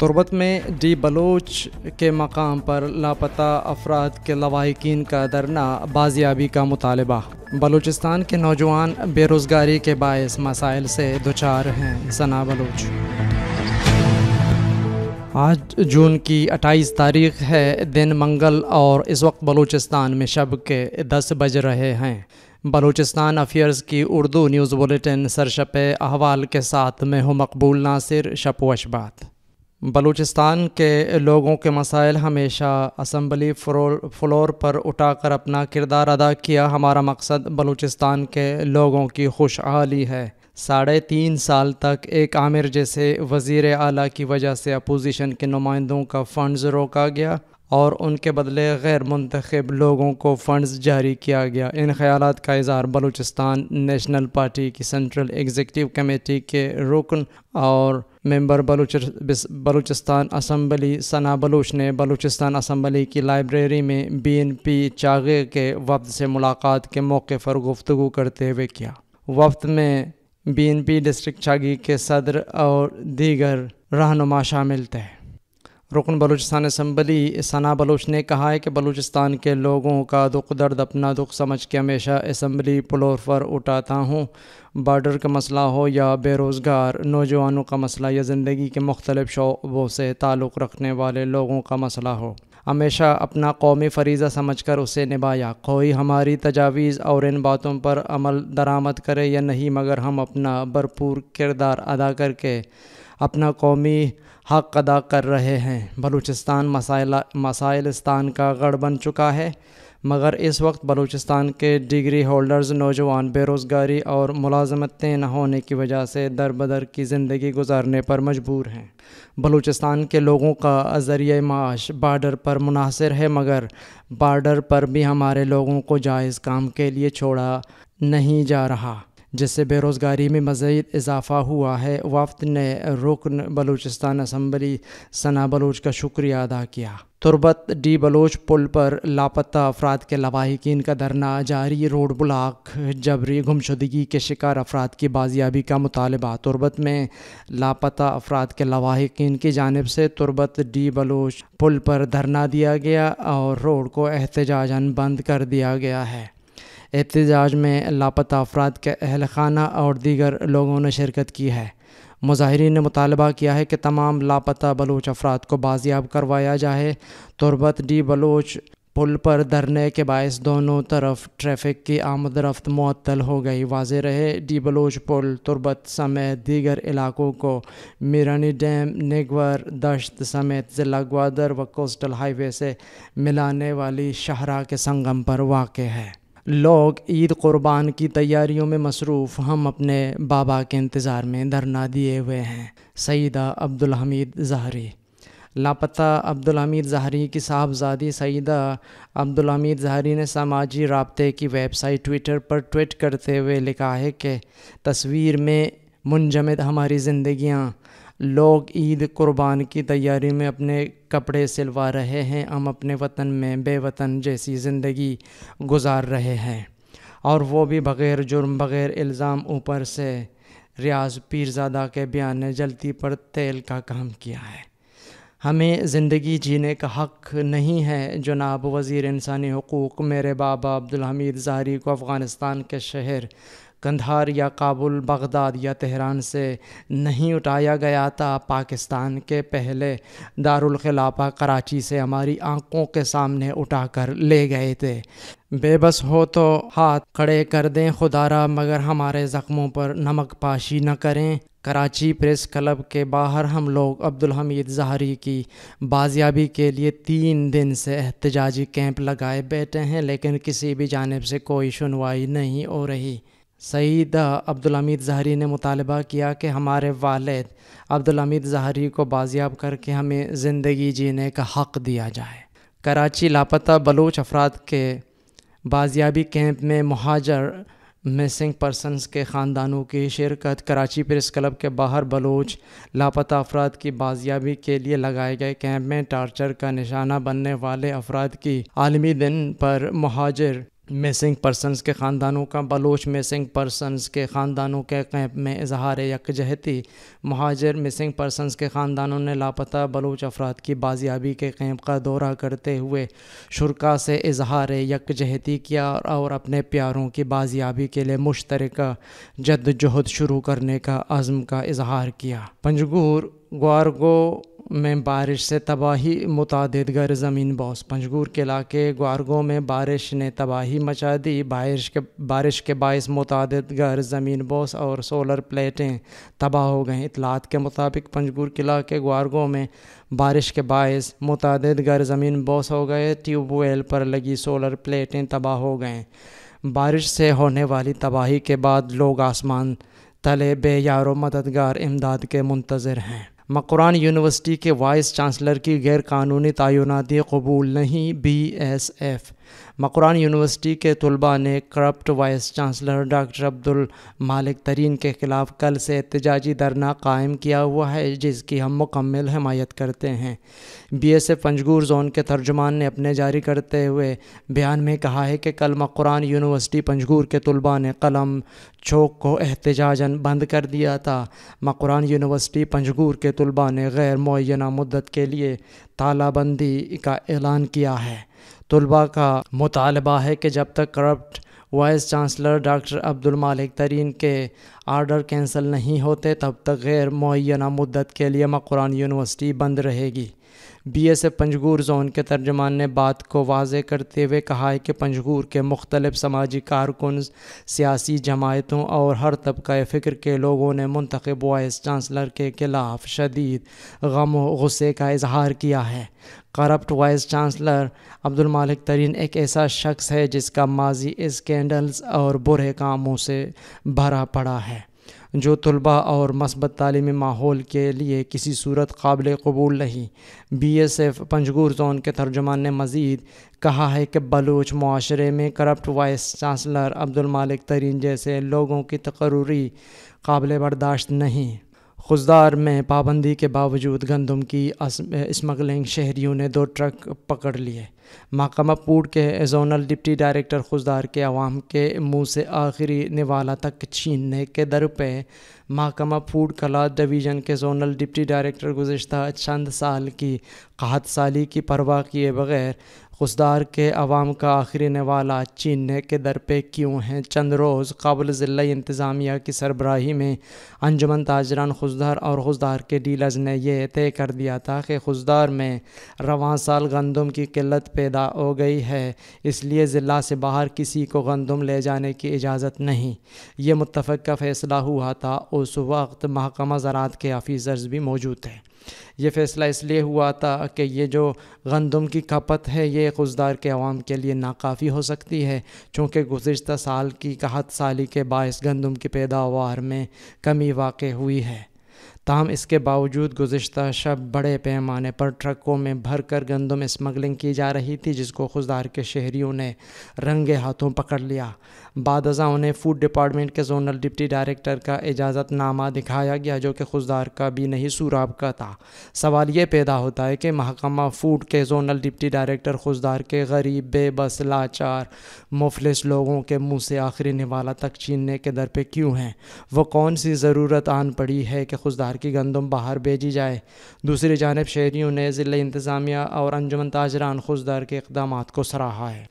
تربت میں ڈی بلوچ کے مقام پر لاپتہ افراد کے لواحقین کا دھرنا بازیابی کا مطالبہ۔ بلوچستان کے نوجوان بے روزگاری کے باعث مسائل سے دوچار ہیں۔ ثنا بلوچ۔ آج جون کی 28 تاریخ ہے، دن منگل، اور اس وقت بلوچستان میں شب کے 10 بج رہے ہیں۔ بلوچستان افیئرز کی اردو نیوز بلیٹن سرشپ احوال کے ساتھ میں ہوں مقبول ناصر۔ شپ و اشبات۔ بلوچستان کے لوگوں کے مسائل ہمیشہ اسمبلی فلور پر اٹھا کر اپنا کردار ادا کیا۔ ہمارا مقصد بلوچستان کے لوگوں کی خوشحالی ہے۔ 3.5 سال تک ایک عامر جیسے وزیر اعلیٰ کی وجہ سے اپوزیشن کے نمائندوں کا فنڈز روکا گیا اور ان کے بدلے غیر منتخب لوگوں کو فنڈز جاری کیا گیا۔ ان خیالات کا اظہار بلوچستان نیشنل پارٹی کی سینٹرل ایگزیکٹو کمیٹی کے رکن اور ممبر بلوچستان اسمبلی ثنا بلوچ نے بلوچستان اسمبلی کی لائبریری میں BNP چاغے کے وفد سے ملاقات کے موقع پر گفتگو کرتے ہوئے کیا۔ وفد میں BNP ڈسٹرکٹ چاغی کے صدر اور دیگر رہنما شامل تھے۔ رکن بلوچستان اسمبلی ثنا بلوچ نے کہا ہے کہ بلوچستان کے لوگوں کا دکھ درد اپنا دکھ سمجھ کے ہمیشہ اسمبلی فلور پر اٹھاتا ہوں۔ بارڈر کا مسئلہ ہو یا بے روزگار نوجوانوں کا مسئلہ یا زندگی کے مختلف شعبوں سے تعلق رکھنے والے لوگوں کا مسئلہ ہو، ہمیشہ اپنا قومی فریضہ سمجھ کر اسے نبھایا۔ کوئی ہماری تجاویز اور ان باتوں پر عمل درآمد کرے یا نہیں، مگر ہم اپنا بھرپور کردار ادا کر کے اپنا قومی حق ادا کر رہے ہیں۔ بلوچستان مسائلستان کا گڑھ بن چکا ہے، مگر اس وقت بلوچستان کے ڈگری ہولڈرز نوجوان بے روزگاری اور ملازمتیں نہ ہونے کی وجہ سے در بدر کی زندگی گزارنے پر مجبور ہیں۔ بلوچستان کے لوگوں کا ذریعہ معاش بارڈر پر منحصر ہے، مگر بارڈر پر بھی ہمارے لوگوں کو جائز کام کے لیے چھوڑا نہیں جا رہا، جس سے بے روزگاری میں مزید اضافہ ہوا ہے۔ وفد نے رکن بلوچستان اسمبلی ثنا بلوچ کا شکریہ ادا کیا۔ تربت ڈی بلوچ پل پر لاپتہ افراد کے لواحقین کا دھرنا جاری۔ روڈ بلاک، جبری گمشدگی کے شکار افراد کی بازیابی کا مطالبہ۔ تربت میں لاپتہ افراد کے لواحقین کی جانب سے تربت ڈی بلوچ پل پر دھرنا دیا گیا اور روڈ کو احتجاجاً بند کر دیا گیا ہے۔ احتجاج میں لاپتہ افراد کے اہل خانہ اور دیگر لوگوں نے شرکت کی ہے۔ مظاہرین نے مطالبہ کیا ہے کہ تمام لاپتہ بلوچ افراد کو بازیاب کروایا جائے۔ تربت ڈی بلوچ پل پر دھرنے کے باعث دونوں طرف ٹریفک کی آمد رفت معطل ہو گئی۔ واضح رہے، ڈی بلوچ پل تربت سمیت دیگر علاقوں کو میرانی ڈیم، نیگور دشت سمیت ضلع گوادر و کوسٹل ہائی وے سے ملانے والی شاہراہ کے سنگم پر واقع ہے۔ لوگ عید قربان کی تیاریوں میں مصروف، ہم اپنے بابا کے انتظار میں دھرنا دیے ہوئے ہیں۔ سیدہ عبدالحمید ظاہری۔ لاپتہ عبدالحمید ظاہری کی صاحبزادی سیدہ عبدالحمید ظاہری نے سماجی رابطے کی ویب سائٹ ٹویٹر پر ٹویٹ کرتے ہوئے لکھا ہے کہ تصویر میں منجمد ہماری زندگیاں، لوگ عید قربان کی تیاری میں اپنے کپڑے سلوا رہے ہیں، ہم اپنے وطن میں بے وطن جیسی زندگی گزار رہے ہیں، اور وہ بھی بغیر جرم بغیر الزام۔ اوپر سے ریاض پیرزادہ کے بیان نے جلتی پر تیل کا کام کیا ہے۔ ہمیں زندگی جینے کا حق نہیں ہے۔ جناب وزیر انسانی حقوق، میرے بابا عبدالحمید ظاہری کو افغانستان کے شہر قندھار یا کابل، بغداد یا تہران سے نہیں اٹھایا گیا تھا، پاکستان کے پہلے دارالخلافہ کراچی سے ہماری آنکھوں کے سامنے اٹھا کر لے گئے تھے۔ بے بس ہو تو ہاتھ کھڑے کر دیں خدارا، مگر ہمارے زخموں پر نمک پاشی نہ کریں۔ کراچی پریس کلب کے باہر ہم لوگ عبدالحمید ظاہری کی بازیابی کے لیے 3 دن سے احتجاجی کیمپ لگائے بیٹھے ہیں، لیکن کسی بھی جانب سے کوئی سنوائی نہیں ہو رہی۔ سیدہ عبدالحمید ظاہری نے مطالبہ کیا کہ ہمارے والد عبدالحمید ظاہری کو بازیاب کر کے ہمیں زندگی جینے کا حق دیا جائے۔ کراچی لاپتہ بلوچ افراد کے بازیابی کیمپ میں مہاجر مسنگ پرسنز کے خاندانوں کی شرکت۔ کراچی پریس کلب کے باہر بلوچ لاپتہ افراد کی بازیابی کے لیے لگائے گئے کیمپ میں ٹارچر کا نشانہ بننے والے افراد کی عالمی دن پر مہاجر مسنگ پرسنز کے خاندانوں کا بلوچ مسنگ پرسنز کے خاندانوں کے کیمپ میں اظہار یکجہتی۔ مہاجر مسنگ پرسنز کے خاندانوں نے لاپتہ بلوچ افراد کی بازیابی کے کیمپ کا دورہ کرتے ہوئے شرکاء سے اظہار یکجہتی کیا اور اپنے پیاروں کی بازیابی کے لیے مشترکہ جدوجہد شروع کرنے کا عزم کا اظہار کیا۔ پنجگور گوارگو میں بارش سے تباہی، متعدد گھر زمین بوس۔ پنجگور کے علاقے گوارگو میں بارش نے تباہی مچا دی۔ بارش کے باعث متعدد گھر زمین بوس اور سولر پلیٹیں تباہ ہو گئیں۔ اطلاعات کے مطابق پنجگور کے علاقے گوارگو میں بارش کے باعث متعدد گھر زمین بوس ہو گئے۔ ٹیوب ویل پر لگی سولر پلیٹیں تباہ ہو گئیں۔ بارش سے ہونے والی تباہی کے بعد لوگ آسمان تلے بے یار و مددگار امداد کے منتظر ہیں۔ مقران یونیورسٹی کے وائس چانسلر کی غیر قانونی تعیناتی قبول نہیں، BSF۔ مقران یونیورسٹی کے طلباء نے corrupt vice chancellor doctor Abdulmalik Tareen کے خلاف کل سے احتجاجی دھرنا قائم کیا ہوا ہے، جس کی ہم مکمل حمایت کرتے ہیں۔ BSF پنجگور زون کے ترجمان نے اپنے جاری کرتے ہوئے بیان میں کہا ہے کہ کل مقران یونیورسٹی پنجگور کے طلباء نے قلم چوک کو احتجاجاً بند کر دیا تھا۔ مقران یونیورسٹی پنجگور کے طلباء نے غیر معینہ مدت کے لیے تالہ بندی کا اعلان کیا ہے۔ طلباء کا مطالبہ ہے کہ جب تک corrupt vice chancellor doctor Abdulmalik Tareen کے آرڈر کینسل نہیں ہوتے تب تک غیر معینہ مدت کے لیے مقران یونیورسٹی بند رہے گی۔ BSF پنجگور زون کے ترجمان نے بات کو واضح کرتے ہوئے کہا ہے کہ پنجگور کے مختلف سماجی کارکن، سیاسی جماعتوں اور ہر طبقہ فکر کے لوگوں نے منتخب وائس چانسلر کے خلاف شدید غم و غصے کا اظہار کیا ہے۔ کرپٹ وائس چانسلر عبدالمالک ترین ایک ایسا شخص ہے جس کا ماضی اسکینڈلز اور برے کاموں سے بھرا پڑا ہے، جو طلباء اور مثبت تعلیمی ماحول کے لیے کسی صورت قابل قبول نہیں۔ BSF پنجگور زون کے ترجمان نے مزید کہا ہے کہ بلوچ معاشرے میں کرپٹ وائس چانسلر عبدالمالک ترین جیسے لوگوں کی تقرری قابل برداشت نہیں۔ خضدار میں پابندی کے باوجود گندم کی اسمگلنگ، شہریوں نے 2 ٹرک پکڑ لیے۔ محکمہ فوڈ کے زونل ڈپٹی ڈائریکٹر خضدار کے عوام کے منہ سے آخری نوالا تک چھیننے کے در پہ محکمہ فوڈ کلات ڈویژن کے زونل ڈپٹی ڈائریکٹر گزشتہ چند سال کی قحط سالی کی پرواہ کیے بغیر خضدار کے عوام کا آخری نوالا چھیننے کے در پہ کیوں ہیں؟ چند روز قبل ضلع انتظامیہ کی سربراہی میں انجمن تاجران خضدار اور خضدار کے ڈیلرز نے یہ طے کر دیا تھا کہ خضدار میں رواں سال گندم کی قلت پیدا ہو گئی ہے، اس لیے ضلع سے باہر کسی کو گندم لے جانے کی اجازت نہیں۔ یہ متفقہ فیصلہ ہوا تھا، اس وقت محکمہ زراعت کے آفیسرز بھی موجود تھے۔ یہ فیصلہ اس لیے ہوا تھا کہ یہ جو گندم کی کھپت ہے یہ خضدار کے عوام کے لیے ناکافی ہو سکتی ہے، چونکہ گزشتہ سال کی قحط سالی کے باعث گندم کی پیداوار میں کمی واقع ہوئی ہے۔ تاہم اس کے باوجود گزشتہ شب بڑے پیمانے پر ٹرکوں میں بھر کر گندم اسمگلنگ کی جا رہی تھی، جس کو خضدار کے شہریوں نے رنگے ہاتھوں پکڑ لیا۔ بعد ازاں انہیں فوڈ ڈپارٹمنٹ کے زونل ڈپٹی ڈائریکٹر کا اجازت نامہ دکھایا گیا، جو کہ خضدار کا بھی نہیں سوراب کا تھا۔ سوال یہ پیدا ہوتا ہے کہ محکمہ فوڈ کے زونل ڈپٹی ڈائریکٹر خضدار کے غریب، بے بس، لاچار، مفلس لوگوں کے منہ سے آخری نوالا تک چھیننے کے در پہ کیوں ہیں؟ وہ کون سی ضرورت آن پڑی ہے کہ خضدار کی گندم باہر بھیجی جائے؟ دوسری جانب شہریوں نے ضلع انتظامیہ اور انجمن تاجران خضدار کے اقدامات کو سراہا ہے۔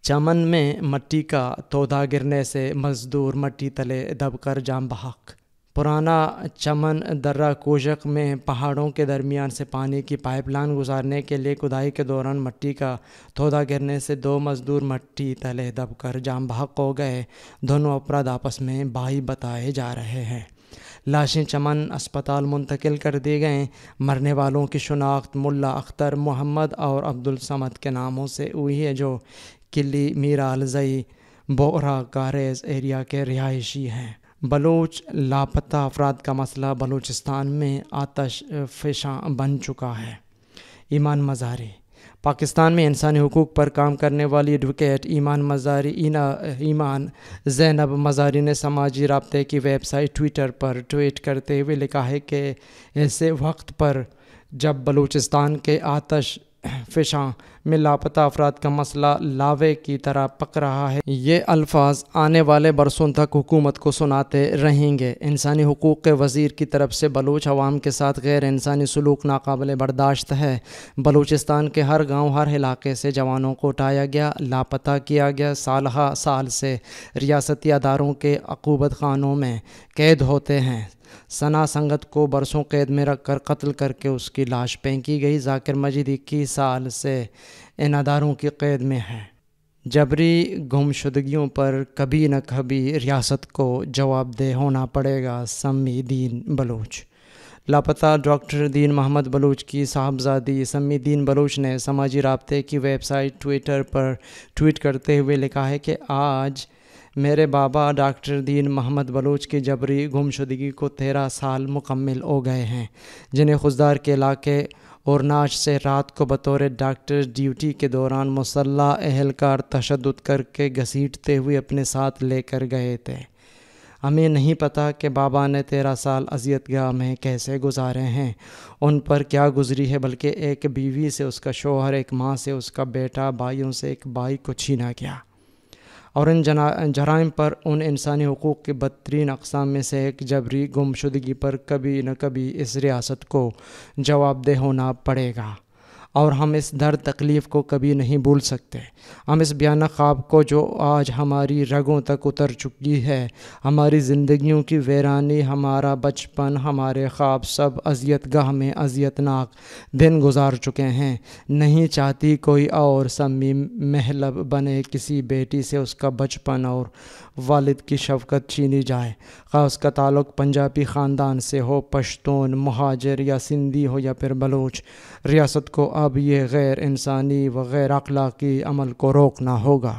چمن میں مٹی کا تودا گرنے سے مزدور مٹی تلے دب کر جان بحق۔ پرانا چمن درہ کوشق میں پہاڑوں کے درمیان سے پانی کی پائپ لائن گزارنے کے لیے کھدائی کے دوران مٹی کا تودا گرنے سے 2 مزدور مٹی تلے دب کر جان بحق ہو گئے۔ دونوں افراد آپس میں بھائی بتائے جا رہے ہیں۔ لاشیں چمن اسپتال منتقل کر دی گئیں۔ مرنے والوں کی شناخت ملا اختر، محمد اور عبدالصمد کے ناموں سے ہوئی ہے، جو کلی میرال زئی بورا کاریز ایریا کے رہائشی ہیں۔ بلوچ لاپتہ افراد کا مسئلہ بلوچستان میں آتش فشاں بن چکا ہے۔ ایمان مزاری۔ پاکستان میں انسانی حقوق پر کام کرنے والی ایڈوکیٹ ایمان زینب مزاری نے سماجی رابطے کی ویب سائٹ ٹویٹر پر ٹویٹ کرتے ہوئے لکھا ہے کہ ایسے وقت پر جب بلوچستان کے آتش فشاں میں لاپتہ افراد کا مسئلہ لاوے کی طرح پک رہا ہے۔ یہ الفاظ آنے والے برسوں تک حکومت کو سناتے رہیں گے۔ انسانی حقوق کے وزیر کی طرف سے بلوچ عوام کے ساتھ غیر انسانی سلوک ناقابل برداشت ہے۔ بلوچستان کے ہر گاؤں، ہر علاقے سے جوانوں کو اٹھایا گیا، لاپتہ کیا گیا۔ سالہ سال سے ریاستی اداروں کے عقوبت خانوں میں قید ہوتے ہیں۔ ثنا سنگت کو برسوں قید میں رکھ کر قتل کر کے اس کی لاش پھینکی گئی۔ ذاکر مجید 21 سال سے ان اداروں کی قید میں ہے۔ جبری گمشدگیوں پر کبھی نہ کبھی ریاست کو جواب دہ ہونا پڑے گا۔ سمی دین بلوچ۔ لاپتہ ڈاکٹر دین محمد بلوچ کی صاحبزادی سمی دین بلوچ نے سماجی رابطے کی ویب سائٹ ٹویٹر پر ٹویٹ کرتے ہوئے لکھا ہے کہ آج میرے بابا ڈاکٹر دین محمد بلوچ کی جبری گمشدگی کو 13 سال مکمل ہو گئے ہیں، جنہیں خضدار کے علاقے اورناچ سے رات کو بطور ڈاکٹر ڈیوٹی کے دوران مسلح اہلکار تشدد کر کے گھسیٹتے ہوئے اپنے ساتھ لے کر گئے تھے۔ ہمیں نہیں پتہ کہ بابا نے 13 سال اذیت گاہ میں کیسے گزارے ہیں، ان پر کیا گزری ہے، بلکہ ایک بیوی سے اس کا شوہر، ایک ماں سے اس کا بیٹا، بھائیوں سے ایک بھائی کو چھینا گیا، اور ان جرائم پر، ان انسانی حقوق کے بدترین اقسام میں سے ایک جبری گمشدگی پر کبھی نہ کبھی اس ریاست کو جواب دہ ہونا پڑے گا، اور ہم اس درد تکلیف کو کبھی نہیں بھول سکتے۔ ہم اس بیانہ خواب کو جو آج ہماری رگوں تک اتر چکی ہے، ہماری زندگیوں کی ویرانی، ہمارا بچپن، ہمارے خواب، سب اذیت گاہ میں اذیت ناک دن گزار چکے ہیں۔ نہیں چاہتی کوئی اور سمی محلب بنے، کسی بیٹی سے اس کا بچپن اور والد کی شفقت چھینی جائے، خواہ اس کا تعلق پنجابی خاندان سے ہو، پشتون، مہاجر یا سندھی ہو یا پھر بلوچ۔ ریاست کو اب یہ غیر انسانی و غیر اخلاقی عمل کو روکنا ہوگا۔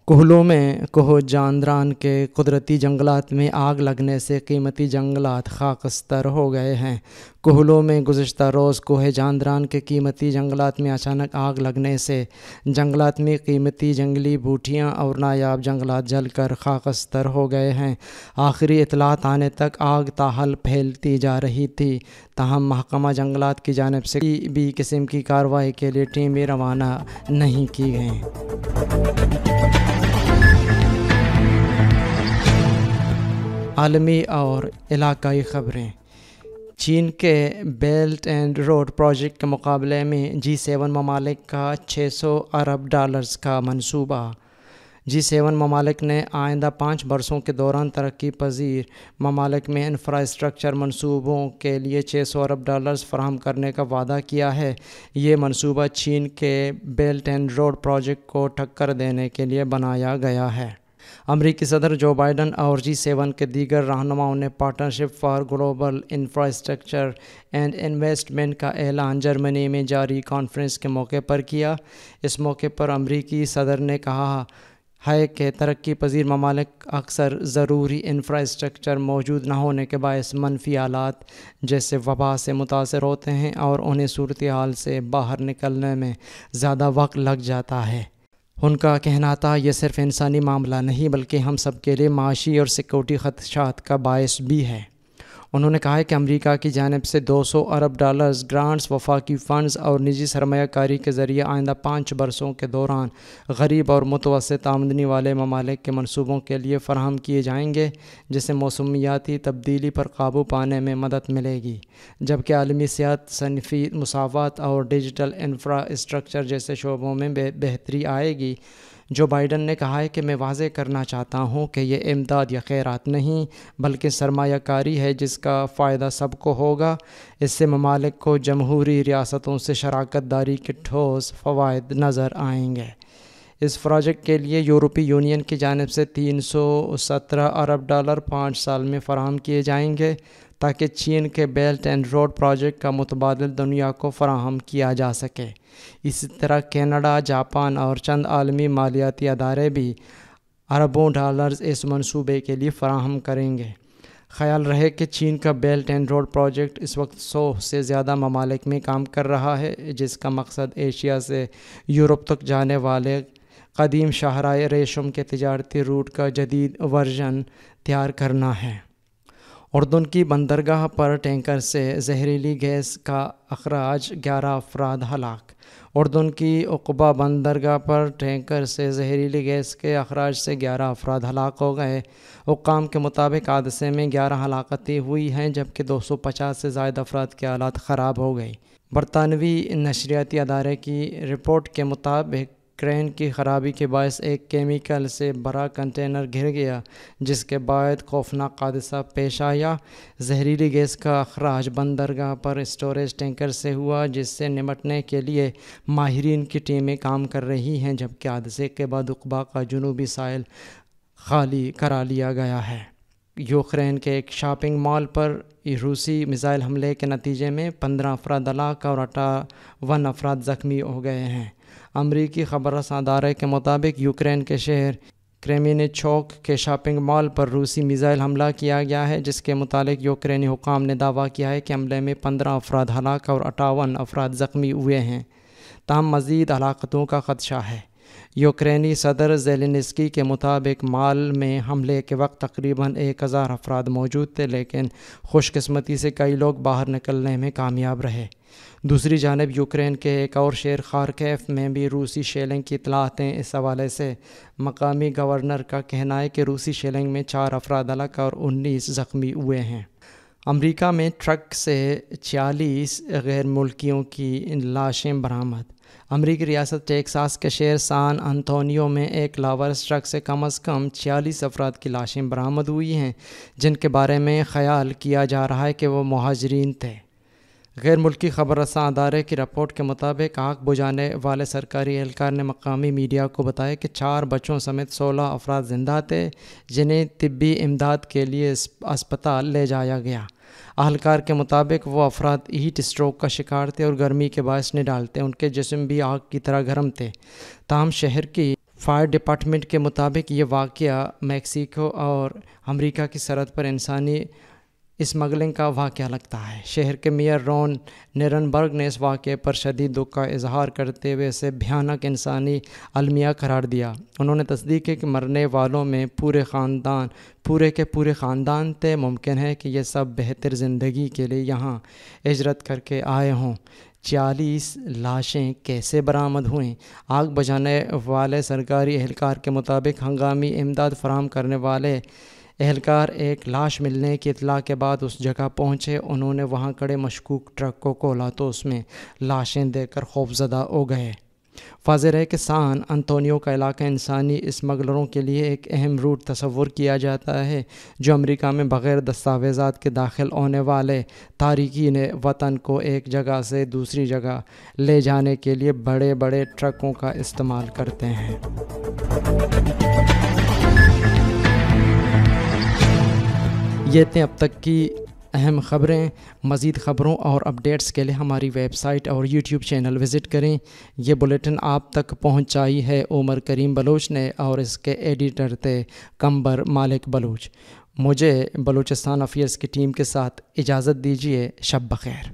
کوہلوں میں کوہ جاندران کے قدرتی جنگلات میں آگ لگنے سے قیمتی جنگلات خاکستر ہو گئے ہیں۔ کوہلوں میں گزشتہ روز کوہ جاندران کے قیمتی جنگلات میں اچانک آگ لگنے سے جنگلات میں قیمتی جنگلی بوٹیاں اور نایاب جنگلات جل کر خاکستر ہو گئے ہیں۔ آخری اطلاعات آنے تک آگ تاحال پھیلتی جا رہی تھی، تاہم محکمہ جنگلات کی جانب سے کسی بھی قسم کی کارروائی کے لیے ٹیمیں روانہ نہیں کی گئیں۔ عالمی اور علاقائی خبریں۔ چین کے بیلٹ اینڈ روڈ پروجیکٹ کے مقابلے میں G7 ممالک کا $600 ارب کا منصوبہ۔ G7 ممالک نے آئندہ 5 برسوں کے دوران ترقی پذیر ممالک میں انفراسٹرکچر منصوبوں کے لیے $600 ارب فراہم کرنے کا وعدہ کیا ہے۔ یہ منصوبہ چین کے بیلٹ اینڈ روڈ پروجیکٹ کو ٹکر دینے کے لیے بنایا گیا ہے۔ امریکی صدر جو بائیڈن اور G7 کے دیگر رہنماؤں نے partnership for global infrastructure and investment کا اعلان جرمنی میں جاری کانفرنس کے موقع پر کیا۔ اس موقع پر امریکی صدر نے کہا ہے کہ ترقی پذیر ممالک اکثر ضروری انفراسٹرکچر موجود نہ ہونے کے باعث منفی حالات جیسے وبا سے متاثر ہوتے ہیں اور انہیں صورتحال سے باہر نکلنے میں زیادہ وقت لگ جاتا ہے۔ ان کا کہنا تھا یہ صرف انسانی معاملہ نہیں بلکہ ہم سب کے لیے معاشی اور سیکورٹی خدشات کا باعث بھی ہے۔ انہوں نے کہا کہ امریکہ کی جانب سے $200 ارب گرانٹس، وفاقی فنڈز اور نجی سرمایہ کاری کے ذریعے آئندہ 5 برسوں کے دوران غریب اور متوسط آمدنی والے ممالک کے منصوبوں کے لیے فراہم کیے جائیں گے، جس سے موسمیاتی تبدیلی پر قابو پانے میں مدد ملے گی، جبکہ عالمی صحت، صنفی مساوات اور ڈیجیٹل انفراسٹرکچر جیسے شعبوں میں بہتری آئے گی۔ جو بائیڈن نے کہا ہے کہ میں واضح کرنا چاہتا ہوں کہ یہ امداد یا خیرات نہیں بلکہ سرمایہ کاری ہے جس کا فائدہ سب کو ہوگا۔ اس سے ممالک کو جمہوری ریاستوں سے شراکت داری کے ٹھوس فوائد نظر آئیں گے۔ اس پروجیکٹ کے لیے یورپی یونین کی جانب سے $317 ارب 5 سال میں فراہم کیے جائیں گے تاکہ چین کے بیلٹ اینڈ روڈ پروجیکٹ کا متبادل دنیا کو فراہم کیا جا سکے۔ اسی طرح کینیڈا، جاپان اور چند عالمی مالیاتی ادارے بھی اربوں ڈالرز اس منصوبے کے لیے فراہم کریں گے۔ خیال رہے کہ چین کا بیلٹ اینڈ روڈ پروجیکٹ اس وقت 100 سے زیادہ ممالک میں کام کر رہا ہے، جس کا مقصد ایشیا سے یورپ تک جانے والے قدیم شاہراہ ریشم کے تجارتی روٹ کا جدید ورژن تیار کرنا ہے۔ اردن کی بندرگاہ پر ٹینکر سے زہریلی گیس کا اخراج، 11 افراد ہلاک۔ اردن کی عقبہ بندرگاہ پر ٹینکر سے زہریلی گیس کے اخراج سے 11 افراد ہلاک ہو گئے۔ حکام کے مطابق حادثے میں 11 ہلاکتیں ہوئی ہیں جبکہ 250 سے زائد افراد کے حالات خراب ہو گئی۔ برطانوی نشریاتی ادارے کی رپورٹ کے مطابق کرین کی خرابی کے باعث ایک کیمیکل سے بھرا کنٹینر گر گیا، جس کے بعد خوفناک حادثہ پیش آیا۔ زہریلی گیس کا اخراج بندرگاہ پر اسٹوریج ٹینکر سے ہوا، جس سے نمٹنے کے لیے ماہرین کی ٹیمیں کام کر رہی ہیں، جبکہ حادثے کے بعد عقبہ کا جنوبی ساحل خالی کرا لیا گیا ہے۔ یوکرین کے ایک شاپنگ مال پر روسی میزائل حملے کے نتیجے میں 15 افراد ہلاک اور 58 افراد زخمی ہو گئے ہیں۔ امریکی خبر رساں ادارے کے مطابق یوکرین کے شہر کریمینچوک کے شاپنگ مال پر روسی میزائل حملہ کیا گیا ہے، جس کے متعلق یوکرینی حکام نے دعویٰ کیا ہے کہ حملے میں 15 افراد ہلاک اور 58 افراد زخمی ہوئے ہیں، تاہم مزید ہلاکتوں کا خدشہ ہے۔ یوکرینی صدر زیلنسکی کے مطابق مال میں حملے کے وقت تقریباً 1000 افراد موجود تھے، لیکن خوش قسمتی سے کئی لوگ باہر نکلنے میں کامیاب رہے۔ دوسری جانب یوکرین کے ایک اور شہر خارکیف میں بھی روسی شیلنگ کی اطلاعات ہیں۔ اس حوالے سے مقامی گورنر کا کہنا ہے کہ روسی شیلنگ میں 4 افراد ہلاک اور 19 زخمی ہوئے ہیں۔ امریکہ میں ٹرک سے 46 غیر ملکیوں کی لاشیں برآمد۔ امریکی ریاست ٹیکساس کے شہر سان انطونیو میں ایک لاوارث ٹرک سے کم از کم 46 افراد کی لاشیں برآمد ہوئی ہیں، جن کے بارے میں خیال کیا جا رہا ہے کہ وہ مہاجرین تھے۔ غیر ملکی خبر رساں ادارے کی رپورٹ کے مطابق آگ بجھانے والے سرکاری اہلکار نے مقامی میڈیا کو بتایا کہ 4 بچوں سمیت 16 افراد زندہ تھے، جنہیں طبی امداد کے لیے اسپتال لے جایا گیا۔ اہلکار کے مطابق وہ افراد ہیٹ اسٹروک کا شکار تھے اور گرمی کے باعث نڈالتے ان کے جسم بھی آگ کی طرح گرم تھے۔ تاہم شہر کی فائر ڈپارٹمنٹ کے مطابق یہ واقعہ میکسیکو اور امریکہ کی سرحد پر انسانی اسمگلنگ کا واقعہ لگتا ہے۔ شہر کے میئر رون نیرنبرگ نے اس واقعے پر شدید دکھ کا اظہار کرتے ہوئے اسے بھیانک انسانی المیہ قرار دیا۔ انہوں نے تصدیق کی کہ مرنے والوں میں پورے کے پورے خاندان تھے۔ ممکن ہے کہ یہ سب بہتر زندگی کے لیے یہاں ہجرت کر کے آئے ہوں۔ 46 لاشیں کیسے برآمد ہوئیں؟ آگ بجھانے والے سرکاری اہلکار کے مطابق ہنگامی امداد فراہم کرنے والے اہلکار ایک لاش ملنے کی اطلاع کے بعد اس جگہ پہنچے۔ انہوں نے وہاں کھڑے مشکوک ٹرک کو کھولا تو اس میں لاشیں دیکھ کر خوفزدہ ہو گئے۔ واضح ہے کہ سان انطونیو کا علاقہ انسانی اسمگلروں کے لیے ایک اہم روٹ تصور کیا جاتا ہے، جو امریکہ میں بغیر دستاویزات کے داخل ہونے والے تارکین وطن کو ایک جگہ سے دوسری جگہ لے جانے کے لیے بڑے بڑے ٹرکوں کا استعمال کرتے ہیں۔ یہ تھیں اب تک کی اہم خبریں۔ مزید خبروں اور اپڈیٹس کے لیے ہماری ویب سائٹ اور یوٹیوب چینل وزٹ کریں۔ یہ بلیٹن آپ تک پہنچائی ہے عمر کریم بلوچ نے اور اس کے ایڈیٹر تھے قمبر مالک بلوچ۔ مجھے بلوچستان افیئرز کی ٹیم کے ساتھ اجازت دیجیے۔ شب بخیر۔